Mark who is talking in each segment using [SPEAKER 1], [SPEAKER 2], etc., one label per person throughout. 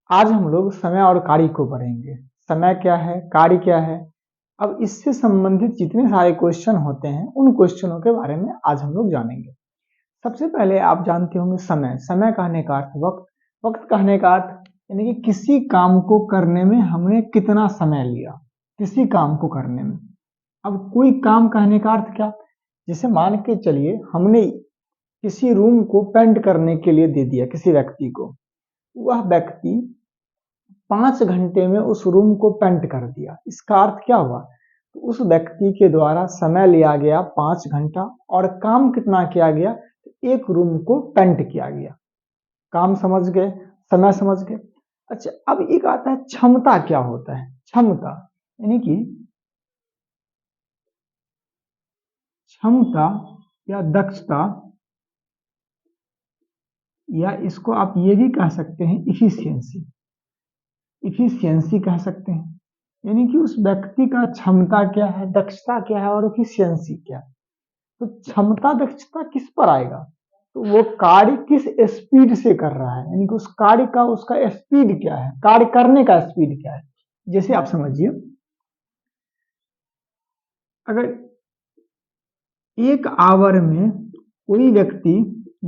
[SPEAKER 1] आज हम लोग समय और कार्य को पढ़ेंगे। समय क्या है, कार्य क्या है। अब इससे संबंधित जितने सारे क्वेश्चन होते हैं उन क्वेश्चनों के बारे में आज हम लोग जानेंगे। सबसे पहले आप जानते होंगे समय। समय कहने का अर्थ वक्त, वक्त कहने का अर्थ यानी कि किसी काम को करने में हमने कितना समय लिया, किसी काम को करने में। अब कोई काम कहने का अर्थ क्या, जैसे मान के चलिए हमने किसी रूम को पेंट करने के लिए दे दिया किसी व्यक्ति को, वह व्यक्ति 5 घंटे में उस रूम को पेंट कर दिया। इसका अर्थ क्या हुआ, तो उस व्यक्ति के द्वारा समय लिया गया 5 घंटा और काम कितना किया गया, एक रूम को पेंट किया गया। काम समझ गए, समय समझ गए। अच्छा, अब एक आता है क्षमता। क्या होता है क्षमता, यानी कि क्षमता या दक्षता, या इसको आप ये भी कह सकते हैं इफिशियंसी। इफिशियंसी कह सकते हैं, यानी कि उस व्यक्ति का क्षमता क्या है, दक्षता क्या है और इफिशियंसी क्या है। तो क्षमता दक्षता किस पर आएगा, तो वो कार्य किस स्पीड से कर रहा है, यानी कि उस कार्य का उसका स्पीड क्या है, कार्य करने का स्पीड क्या है। जैसे आप समझिए, अगर एक आवर में कोई व्यक्ति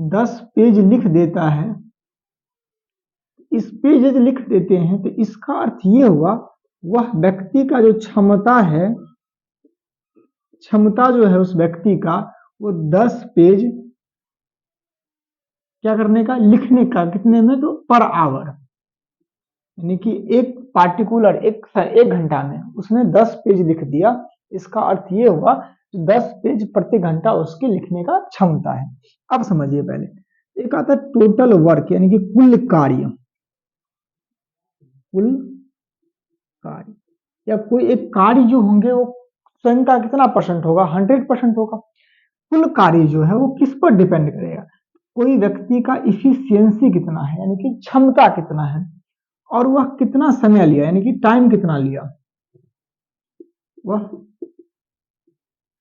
[SPEAKER 1] 10 पेज लिख देता है, इस पेज यदि लिख देते हैं तो इसका अर्थ ये हुआ वह व्यक्ति का जो क्षमता है, क्षमता जो है उस व्यक्ति का, वो 10 पेज क्या करने का, लिखने का। कितने में, तो पर आवर, यानी कि एक पार्टिकुलर एक घंटा में उसने 10 पेज लिख दिया। इसका अर्थ ये हुआ 10 पेज प्रति घंटा उसके लिखने का क्षमता है। अब समझिए, पहले एक आता है टोटल वर्क, यानी कि कुल कार्य। कुल कार्य या कोई एक कार्य जो होंगे वो स्वयं का कितना परसेंट होगा, 100% होगा। कुल कार्य जो है वो किस पर डिपेंड करेगा, कोई व्यक्ति का इफिशियंसी कितना है, यानी कि क्षमता कितना है, और वह कितना समय लिया, यानी कि टाइम कितना लिया, वह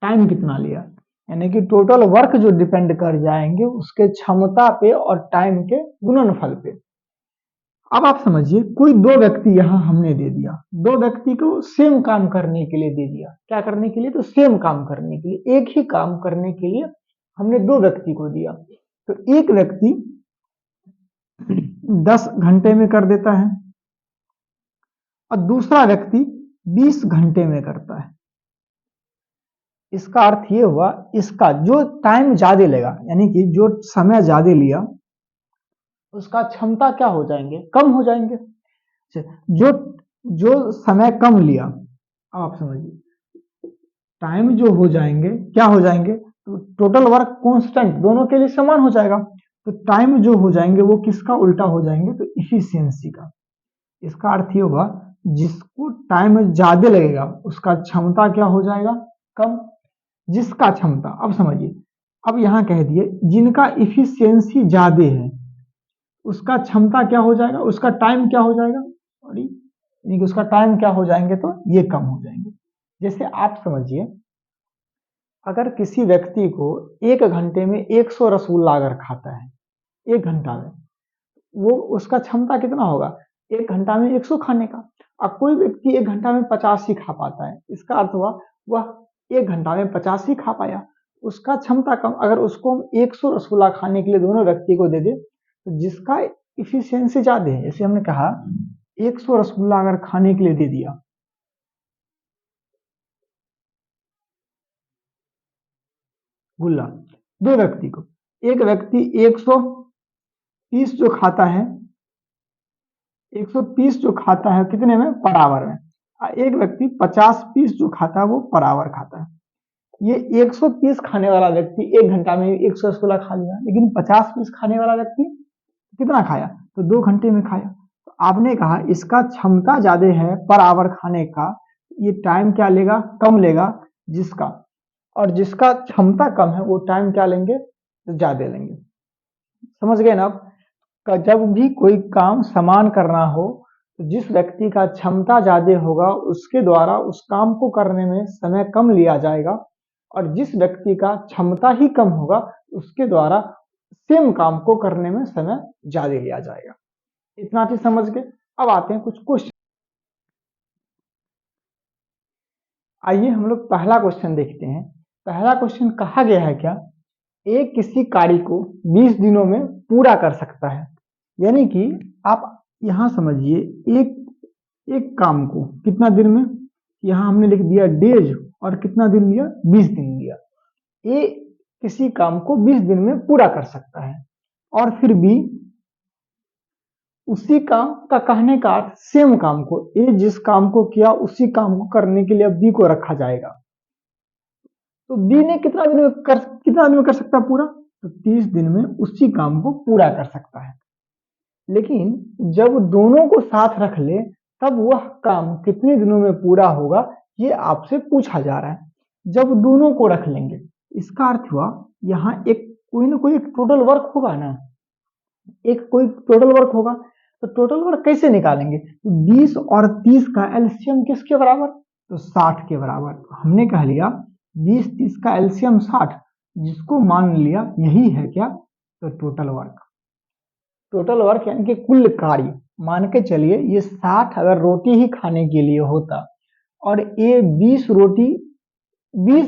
[SPEAKER 1] टाइम कितना लिया, यानी कि टोटल वर्क जो डिपेंड कर जाएंगे उसके क्षमता पे और टाइम के गुणनफल पे। अब आप समझिए, कोई दो व्यक्ति यहां हमने दे दिया, दो व्यक्ति को सेम काम करने के लिए दे दिया। क्या करने के लिए, तो सेम काम करने के लिए, एक ही काम करने के लिए हमने दो व्यक्ति को दिया। तो एक व्यक्ति 10 घंटे में कर देता है और दूसरा व्यक्ति 20 घंटे में करता है। इसका अर्थ ये हुआ, इसका जो टाइम ज्यादा लेगा, यानी कि जो समय ज्यादा लिया, उसका क्षमता क्या हो जाएंगे, कम हो जाएंगे। जो जो समय कम लिया, अब आप समझिए, टाइम जो हो जाएंगे क्या हो जाएंगे, तो टोटल वर्क कांस्टेंट दोनों के लिए समान हो जाएगा। तो टाइम जो हो जाएंगे वो किसका उल्टा हो जाएंगे, तो इफिशियंसी का। इसका अर्थ ये हुआ, जिसको टाइम ज्यादा लगेगा उसका क्षमता क्या हो जाएगा, कम। जिसका क्षमता, अब समझिए, अब यहां कह दिए जिनका इफिशियंसी ज्यादा है उसका क्षमता क्या हो जाएगा, उसका टाइम क्या हो जाएगा, सॉरी, यानी कि उसका टाइम क्या हो जाएंगे, तो ये कम हो जाएंगे। जैसे आप समझिए, अगर किसी व्यक्ति को 1 घंटे में 100 रसगुल्ला अगर खाता है, 1 घंटा में, वो उसका क्षमता कितना होगा, 1 घंटा में 100 खाने का। अब कोई व्यक्ति 1 घंटा में 50 ही खा पाता है, इसका अर्थ हुआ वह 1 घंटा में 50 ही खा पाया, उसका क्षमता कम। अगर उसको हम 100 रसगुल्ला खाने के लिए दोनों व्यक्ति को दे दे, तो जिसका इफिशियंसी ज्यादा है, जैसे हमने कहा 100 रसगुल्ला अगर खाने के लिए दे दिया, गुल्ला दो व्यक्ति को, एक व्यक्ति 130 जो खाता है, 130 जो खाता है कितने में, पर आवर में। एक व्यक्ति 50 पीस जो खाता है वो पर आवर खाता है। ये 130 खाने वाला व्यक्ति 1 घंटा में 100 रसगुल्ला खा लिया, लेकिन 50 पीस खाने वाला व्यक्ति कितना खाया, तो 2 घंटे में खाया। तो आपने कहा इसका क्षमता ज्यादा है पर आवर खाने का, ये टाइम क्या लेगा, कम लेगा जिसका, और जिसका क्षमता कम है वो टाइम क्या लेंगे, तो ज्यादा लेंगे। समझ गए ना आप। जब भी कोई काम समान करना हो तो जिस व्यक्ति का क्षमता ज्यादा होगा उसके द्वारा उस काम को करने में समय कम लिया जाएगा, और जिस व्यक्ति का क्षमता ही कम होगा उसके द्वारा सेम काम को करने में समय ज्यादा लिया जाएगा। इतना चीज समझ गए। अब आते हैं कुछ क्वेश्चन। आइए हम लोग पहला क्वेश्चन देखते हैं। पहला क्वेश्चन कहा गया है क्या, एक किसी कार्य को 20 दिनों में पूरा कर सकता है। यानी कि आप यहां समझिए, एक एक काम को कितना दिन में, यहां हमने लिख दिया डेज और कितना दिन लिया, 20 दिन लिया। ए किसी काम को 20 दिन में पूरा कर सकता है और फिर बी उसी काम का कहने का अर्थ सेम काम को, ए जिस काम को किया उसी काम को करने के लिए बी को रखा जाएगा। तो बी ने कितना दिन में कर सकता है पूरा, तो 30 दिन में उसी काम को पूरा कर सकता है। लेकिन जब दोनों को साथ रख ले तब वह काम कितने दिनों में पूरा होगा, ये आपसे पूछा जा रहा है। जब दोनों को रख लेंगे, इसका अर्थ हुआ यहाँ एक कोई ना कोई एक टोटल वर्क होगा ना, एक कोई टोटल वर्क होगा। तो टोटल वर्क कैसे निकालेंगे, तो 20 और 30 का एलसीएम किसके बराबर, तो 60 के बराबर। तो हमने कह लिया 20-30 का एलसीएम 60, जिसको मान लिया यही है क्या, तो टोटल वर्क। टोटल वर्क यानी कि कुल कार्य। मान के चलिए ये 60 अगर रोटी ही खाने के लिए होता और ये 20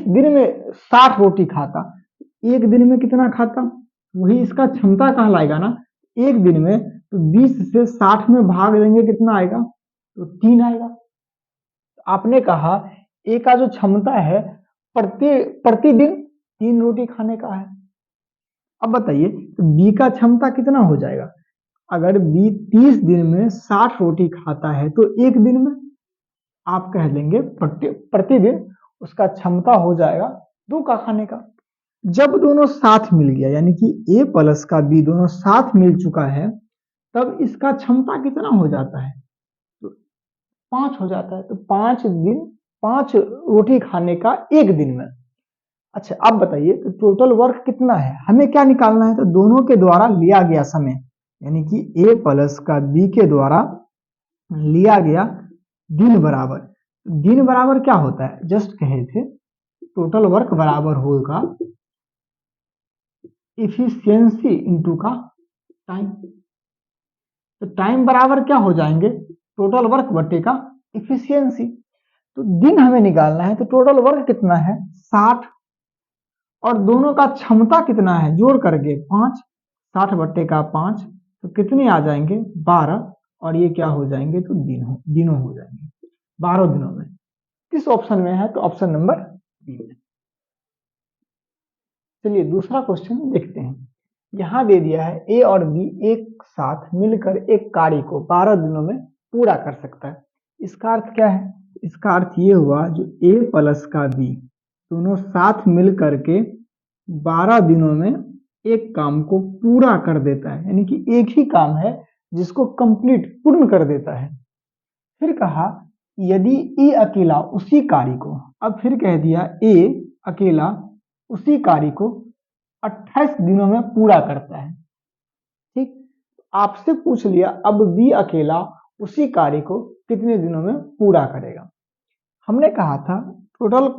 [SPEAKER 1] दिन में 60 रोटी खाता, एक दिन में कितना खाता, वही इसका क्षमता कहलाएगा ना। एक दिन में तो 20 से 60 में भाग देंगे कितना आएगा, तो 3 आएगा। आपने कहा ए का जो क्षमता है प्रतिदिन 3 रोटी खाने का है। अब बताइए तो बी का क्षमता कितना हो जाएगा, अगर बी 30 दिन में 60 रोटी खाता है तो एक दिन में आप कह देंगे प्रतिदिन उसका क्षमता हो जाएगा 2 का खाने का। जब दोनों साथ मिल गया, यानी कि ए प्लस का बी दोनों साथ मिल चुका है, तब इसका क्षमता कितना हो जाता है, तो 5 हो जाता है। तो 5 रोटी खाने का एक दिन में। अच्छा अब बताइए तो टोटल वर्क कितना है, हमें क्या निकालना है, तो दोनों के द्वारा लिया गया समय, यानी कि ए प्लस का बी के द्वारा लिया गया दिन बराबर। दिन बराबर क्या होता है, जस्ट कहे थे टोटल वर्क बराबर होगा इफिशियंसी इनटू का टाइम। तो टाइम बराबर क्या हो जाएंगे, टोटल वर्क बटे का इफिशियंसी। तो दिन हमें निकालना है, तो टोटल वर्क कितना है 60 और दोनों का क्षमता कितना है जोड़ करके 5, 60 बट्टे का 5, तो कितने आ जाएंगे 12, और ये क्या हो जाएंगे, तो दिनों हो जाएंगे, 12 दिनों में। किस ऑप्शन में है, तो ऑप्शन नंबर बी में। चलिए दूसरा क्वेश्चन देखते हैं। यहां दे दिया है ए और बी एक साथ मिलकर एक कार्य को 12 दिनों में पूरा कर सकता है। इसका अर्थ क्या है, इसका अर्थ ये हुआ जो ए प्लस का बी दोनों साथ मिल करके 12 दिनों में एक काम को पूरा कर देता है, यानी कि एक ही काम है जिसको कंप्लीट पूर्ण कर देता है। फिर कहा यदि ए अकेला उसी कार्य को, अब फिर कह दिया ए अकेला उसी कार्य को 28 दिनों में पूरा करता है। ठीक, आपसे पूछ लिया अब बी अकेला उसी कार्य को कितने दिनों में पूरा करेगा। हमने कहा था टोटल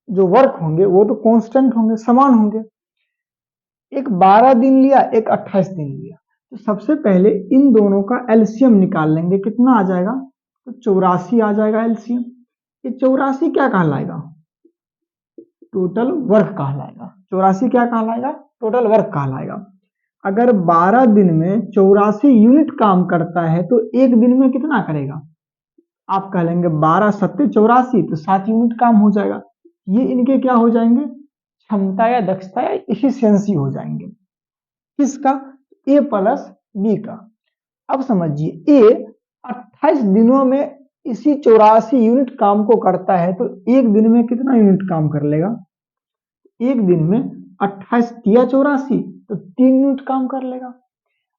[SPEAKER 1] जो वर्क होंगे वो तो कांस्टेंट होंगे, समान होंगे। एक 12 दिन लिया, एक 28 दिन लिया, तो सबसे पहले इन दोनों का एलसीएम निकाल लेंगे, कितना आ जाएगा, तो 84 आ जाएगा एलसीएम। ये 84 क्या कहलाएगा, टोटल वर्क कहलाएगा। 84 क्या कहलाएगा, टोटल वर्क कहलाएगा। अगर 12 दिन में 84 यूनिट काम करता है तो एक दिन में कितना करेगा, आप कह लेंगे 12 सत्ते 84, तो 7 यूनिट काम हो जाएगा। ये इनके क्या हो जाएंगे, क्षमता या दक्षता या इफिशियंसी हो जाएंगे। किसका, ए प्लस बी का। अब समझिए ए 28 दिनों में इसी 84 यूनिट काम को करता है, तो एक दिन में कितना यूनिट काम कर लेगा, एक दिन में 28 या 84, तो 3 यूनिट काम कर लेगा।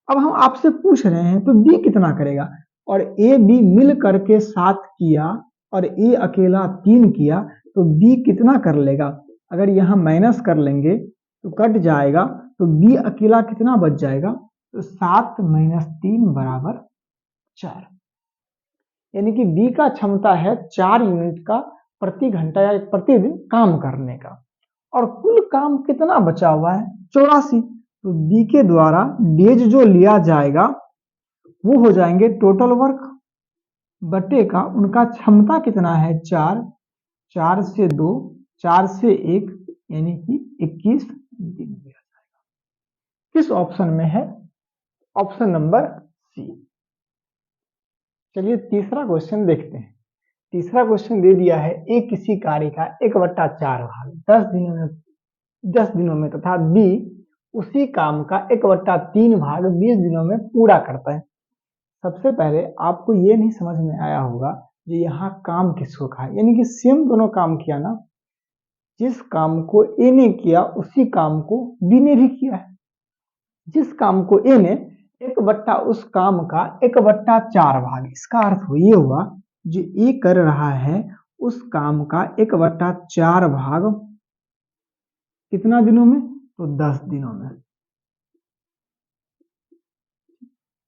[SPEAKER 1] अब हम आपसे पूछ रहे हैं तो बी कितना करेगा, और ए बी मिल करके 7 किया और ए अकेला 3 किया, तो बी कितना कर लेगा। अगर यहां माइनस कर लेंगे तो कट जाएगा, तो बी अकेला कितना बच जाएगा, तो 7 - 3 बराबर 4। यानी कि बी का क्षमता है 4 यूनिट का प्रति घंटा या प्रतिदिन काम करने का, और कुल काम कितना बचा हुआ है 84। तो बी के द्वारा डेज जो लिया जाएगा वो हो जाएंगे टोटल वर्क, बटे का उनका क्षमता कितना है 4, 4 से 2, 4 से 1 यानी कि 21 दिन दिया जाएगा। किस ऑप्शन में है? Option number C. चलिए तीसरा क्वेश्चन देखते हैं। तीसरा क्वेश्चन दे दिया है ए किसी कार्य का 1/4 भाग 10 दिनों में तथा बी उसी काम का 1/3 भाग 20 दिनों में पूरा करता है। सबसे पहले आपको ये नहीं समझ में आया होगा कि यहाँ काम किसको कहा है, यानी कि सेम दोनों काम किया ना, जिस काम को ए ने किया उसी काम को बी ने भी किया है। जिस काम को ए ने उस काम का 1/4 भाग, इसका अर्थ ये हुआ जो ए कर रहा है उस काम का 1/4 भाग कितना दिनों में? तो 10 दिनों में।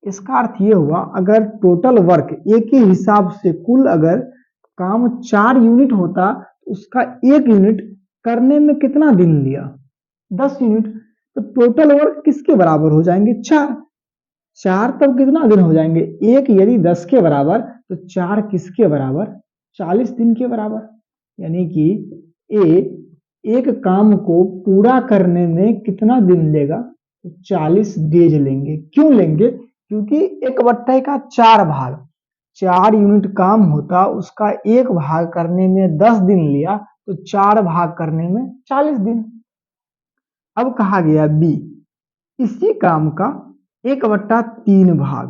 [SPEAKER 1] इसका अर्थ ये हुआ अगर टोटल वर्क ए के हिसाब से कुल अगर काम 4 यूनिट होता उसका 1 यूनिट करने में कितना दिन लिया? 10 यूनिट। तो टोटल वर्क किसके बराबर हो जाएंगे? 4। 4 तब कितना दिन हो जाएंगे? 1 यदि 10 के बराबर तो 4 किसके बराबर? 40 दिन के बराबर। यानी कि ए एक काम को पूरा करने में कितना दिन लेगा? तो 40 डेज लेंगे। क्यों लेंगे? क्योंकि 1/4 भाग 4 यूनिट काम होता उसका 1 भाग करने में 10 दिन लिया तो 4 भाग करने में 40 दिन। अब कहा गया बी इसी काम का 1/3 भाग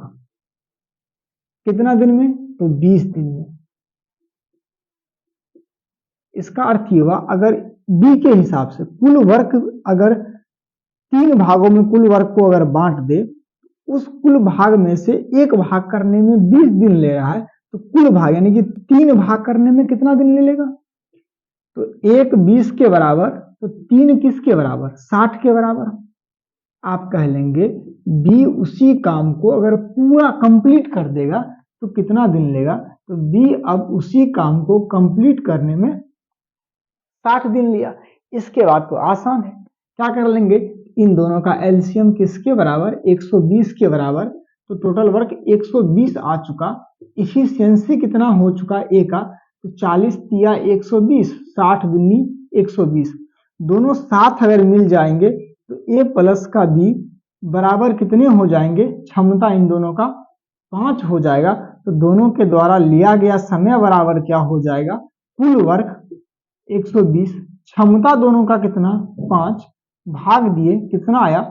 [SPEAKER 1] कितना दिन में? तो 20 दिन में। इसका अर्थ ये हुआ अगर बी के हिसाब से कुल वर्क अगर 3 भागों में कुल वर्क को अगर बांट दे उस कुल भाग में से 1 भाग करने में 20 दिन ले रहा है तो कुल भाग यानी कि 3 भाग करने में कितना दिन ले लेगा? तो 1 20 के बराबर तो 3 किसके बराबर? 60 के बराबर। आप कह लेंगे बी उसी काम को अगर पूरा कंप्लीट कर देगा तो कितना दिन लेगा? तो बी अब उसी काम को कंप्लीट करने में 60 दिन लिया। इसके बाद तो आसान है, क्या कर लेंगे? इन दोनों का एलसीएम किसके बराबर? 120 के बराबर। तो टोटल वर्क 120 आ चुका। इफिशियंसी कितना हो चुका ए का? तो 40 तिया 120, 60 दूनी 120। दोनों साथ अगर मिल जाएंगे तो ए प्लस का बी बराबर कितने हो जाएंगे? क्षमता इन दोनों का 5 हो जाएगा। तो दोनों के द्वारा लिया गया समय बराबर क्या हो जाएगा? कुल वर्क 120, क्षमता दोनों का कितना? 5 भाग दिए कितना आया?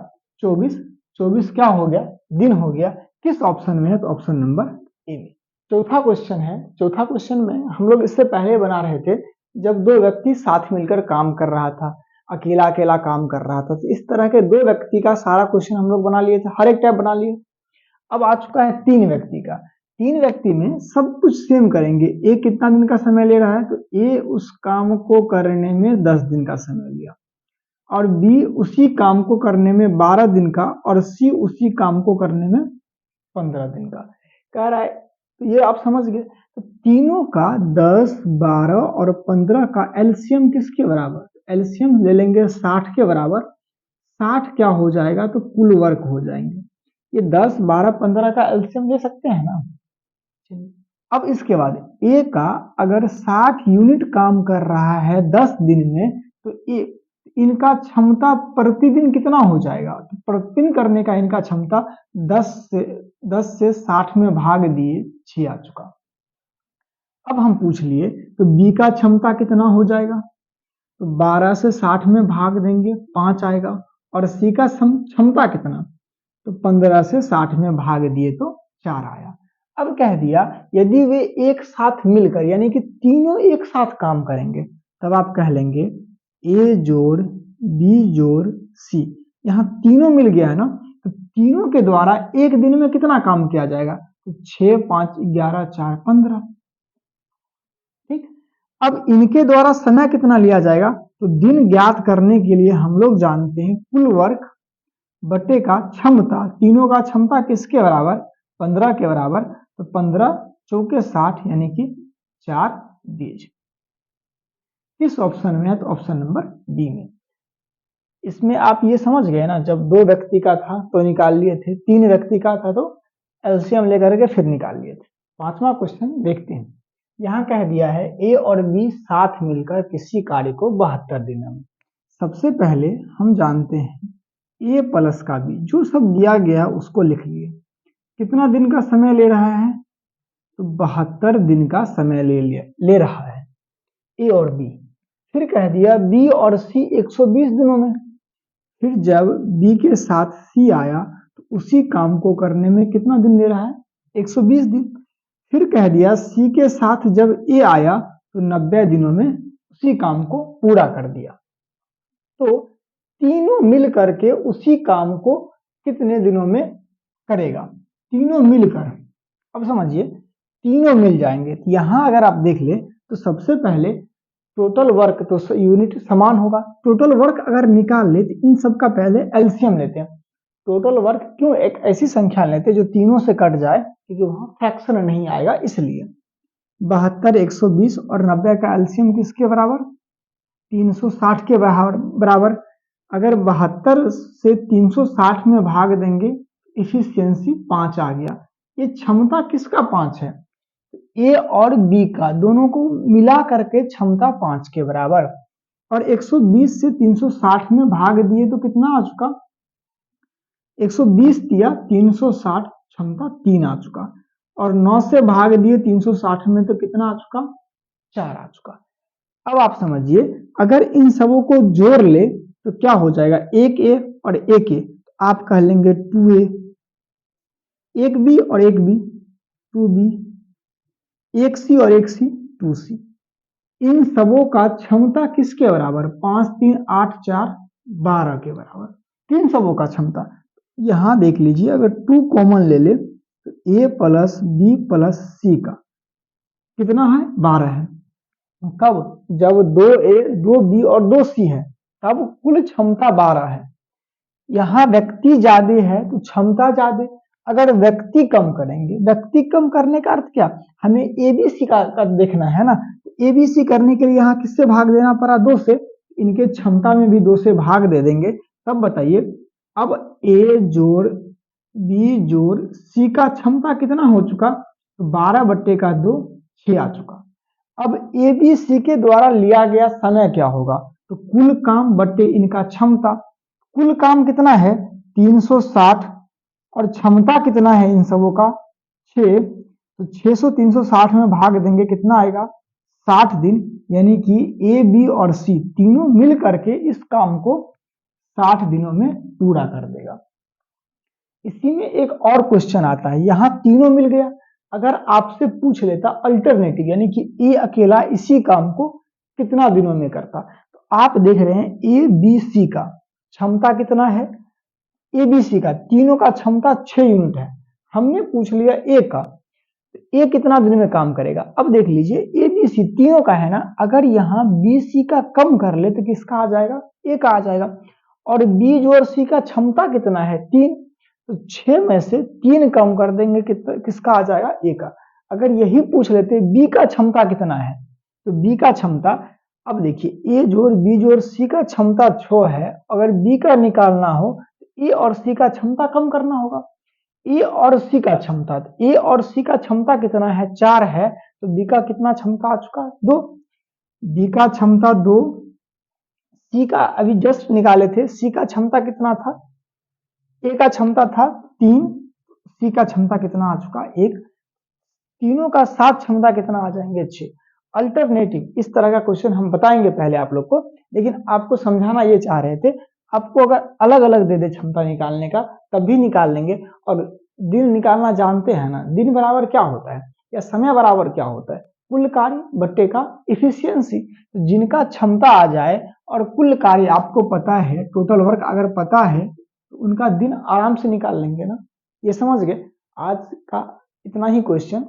[SPEAKER 1] 24। 24 क्या हो गया? दिन हो गया। किस ऑप्शन में है? तो ऑप्शन नंबर ए में। चौथा क्वेश्चन है। चौथा क्वेश्चन में हम लोग इससे पहले बना रहे थे जब 2 व्यक्ति साथ मिलकर काम कर रहा था, अकेला अकेला काम कर रहा था। तो इस तरह के 2 व्यक्ति का सारा क्वेश्चन हम लोग बना लिए थे, हर एक टाइप बना लिए। अब आ चुका है 3 व्यक्ति का। 3 व्यक्ति में सब कुछ सेम करेंगे। ए कितना दिन का समय ले रहा है? तो ए उस काम को करने में 10 दिन का समय लिया और बी उसी काम को करने में 12 दिन का और सी उसी काम को करने में 15 दिन का कह रहा है। तो ये आप समझ गए। तो तीनों का 10, 12 और 15 का एलसीएम किसके बराबर? एलसीएम ले लेंगे 60 के बराबर। 60 क्या हो जाएगा? तो कुल वर्क हो जाएंगे। ये 10, 12, 15 का एलसीएम ले सकते हैं ना। अब इसके बाद ए का अगर 60 यूनिट काम कर रहा है 10 दिन में तो ए इनका क्षमता प्रतिदिन कितना हो जाएगा? तो प्रतिदिन करने का इनका क्षमता 10 से 60 में भाग दिए 6 आ चुका। अब हम पूछ लिए तो बी का क्षमता कितना हो जाएगा? तो 12 से 60 में भाग देंगे 5 आएगा और सी का क्षमता कितना? तो 15 से 60 में भाग दिए तो 4 आया। अब कह दिया यदि वे एक साथ मिलकर यानी कि तीनों एक साथ काम करेंगे तब आप कह लेंगे ए जोड़ बी जोड़ सी। यहाँ तीनों मिल गया है ना, तो तीनों के द्वारा एक दिन में कितना काम किया जाएगा? तो 6, 5, 11, 4, 15। ठीक। अब इनके द्वारा समय कितना लिया जाएगा? तो दिन ज्ञात करने के लिए हम लोग जानते हैं कुल वर्क बटे का क्षमता। तीनों का क्षमता किसके बराबर? 15 के बराबर। तो 15 चौके 60 यानी कि 4 डेज। किस ऑप्शन में है? तो ऑप्शन नंबर डी में। इसमें आप ये समझ गए ना, जब 2 व्यक्ति का था तो निकाल लिए थे, 3 व्यक्ति का था तो एलसीएम लेकर के फिर निकाल लिए थे। 5वां क्वेश्चन देखते हैं। यहाँ कह दिया है ए और बी साथ मिलकर किसी कार्य को 72 दिनों में। सबसे पहले हम जानते हैं ए प्लस का बी, जो सब दिया गया उसको लिख लिए। कितना दिन का समय ले रहा है? तो 72 दिन का समय ले रहा है ए और बी। फिर कह दिया बी और सी 120 दिनों में। फिर जब बी के साथ सी आया तो उसी काम को करने में कितना दिन ले रहा है? 120 दिन। फिर कह दिया सी के साथ जब ए आया तो 90 दिनों में उसी काम को पूरा कर दिया। तो तीनों मिल करके उसी काम को कितने दिनों में करेगा? तीनों मिलकर। अब समझिए, तीनों मिल जाएंगे। तो यहां अगर आप देख ले तो सबसे पहले टोटल वर्क तो यूनिट समान होगा। टोटल वर्क अगर निकाल ले तो इन सब का पहले एलसीएम लेते हैं। टोटल वर्क क्यों एक ऐसी संख्या लेते हैं जो तीनों से कट जाए, क्योंकि वहां फ्रैक्शन नहीं आएगा इसलिए। 72, 120 और 90 का एलसीएम किसके बराबर? 360 के बराबर। अगर 72 से 360 में भाग देंगे, इफिशियंसी 5 आ गया। ये क्षमता किसका 5 है? ए और बी का, दोनों को मिला करके क्षमता 5 के बराबर। और 120 से 360 में भाग दिए तो कितना आ चुका? 120 दिया 360, क्षमता 3 आ चुका। और 9 से भाग दिए 360 में तो कितना आ चुका? 4 आ चुका। अब आप समझिए, अगर इन सबों को जोड़ ले तो क्या हो जाएगा? एक ए और एक ए, आप कह लेंगे 2a, एक बी और एक बी 2b, एक सी और एक सी 2c। इन सबों का क्षमता किसके बराबर? 5, 3, 8, 4, 12 के बराबर। तीन सबों का क्षमता। यहां देख लीजिए, अगर 2 कॉमन ले ले तो a प्लस बी प्लस सी का कितना है? 12 है। कब? जब 2a, 2b और 2c है, तब कुल क्षमता 12 है। यहाँ व्यक्ति ज्यादा है तो क्षमता ज्यादा। अगर व्यक्ति कम करेंगे, व्यक्ति कम करने का अर्थ क्या? हमें एबीसी का देखना है ना। एबीसी करने के लिए यहाँ किससे भाग देना पड़ा? 2 से। इनके क्षमता में भी 2 से भाग दे देंगे। तब बताइए, अब ए जोड़ बी जोड़ सी का क्षमता कितना हो चुका? तो 12/2 6 आ चुका। अब ए बी सी के द्वारा लिया गया समय क्या होगा? तो कुल काम बट्टे इनका क्षमता। कुल काम कितना है? 360 और क्षमता कितना है इन सबों का? 6। तो 600 360 में भाग देंगे, कितना आएगा? 60 दिन। यानी कि ए बी और सी तीनों मिल करके इस काम को 60 दिनों में पूरा कर देगा। इसी में एक और क्वेश्चन आता है, यहां तीनों मिल गया। अगर आपसे पूछ लेता अल्टरनेटिव, यानी कि ए अकेला इसी काम को कितना दिनों में करता, तो आप देख रहे हैं ए बी सी का क्षमता कितना है? ए बी सी का तीनों का क्षमता 6 यूनिट है। हमने पूछ लिया ए का, ए कितना दिन में काम करेगा। अब देख लीजिए, ए बी सी तीनों का है ना, अगर यहाँ बी सी का कम कर ले तो किसका आ जाएगा? ए का आ जाएगा। और बी जोड़ सी का क्षमता कितना है? 3। तो 6 में से 3 कम कर देंगे, किसका आ जाएगा? ए का। अगर यही पूछ लेते बी का क्षमता कितना है, तो बी का क्षमता, अब देखिए ए जोड़ बी जोड़ सी का क्षमता 6 है। अगर बी का निकालना हो तो ए और सी का क्षमता कम करना होगा। ए और सी का क्षमता, ए और सी का क्षमता कितना है? 4 है। तो बी का कितना क्षमता आ चुका? 2। बी का क्षमता 2, सी का अभी जस्ट निकाले थे, सी का क्षमता कितना था? ए का क्षमता था 3, सी का क्षमता कितना आ चुका? 1। तीनों का साथ क्षमता कितना आ जाएंगे? 6। अल्टरनेटिव इस तरह का क्वेश्चन हम बताएंगे पहले आप लोग को, लेकिन आपको समझाना ये चाह रहे थे। आपको अगर अलग अलग दे दे क्षमता निकालने का, तब भी निकाल लेंगे। और दिन निकालना जानते हैं ना, दिन बराबर क्या होता है या समय बराबर क्या होता है? कुल कार्य बट्टे का इफिशियंसी। तो जिनका क्षमता आ जाए और कुल कार्य आपको पता है, टोटल वर्क अगर पता है, तो उनका दिन आराम से निकाल लेंगे ना। ये समझ गए। आज का इतना ही क्वेश्चन।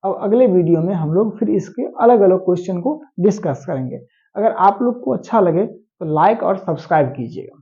[SPEAKER 1] अब अगले वीडियो में हम लोग फिर इसके अलग अलग क्वेश्चन को डिस्कस करेंगे। अगर आप लोग को अच्छा लगे तो लाइक और सब्सक्राइब कीजिएगा।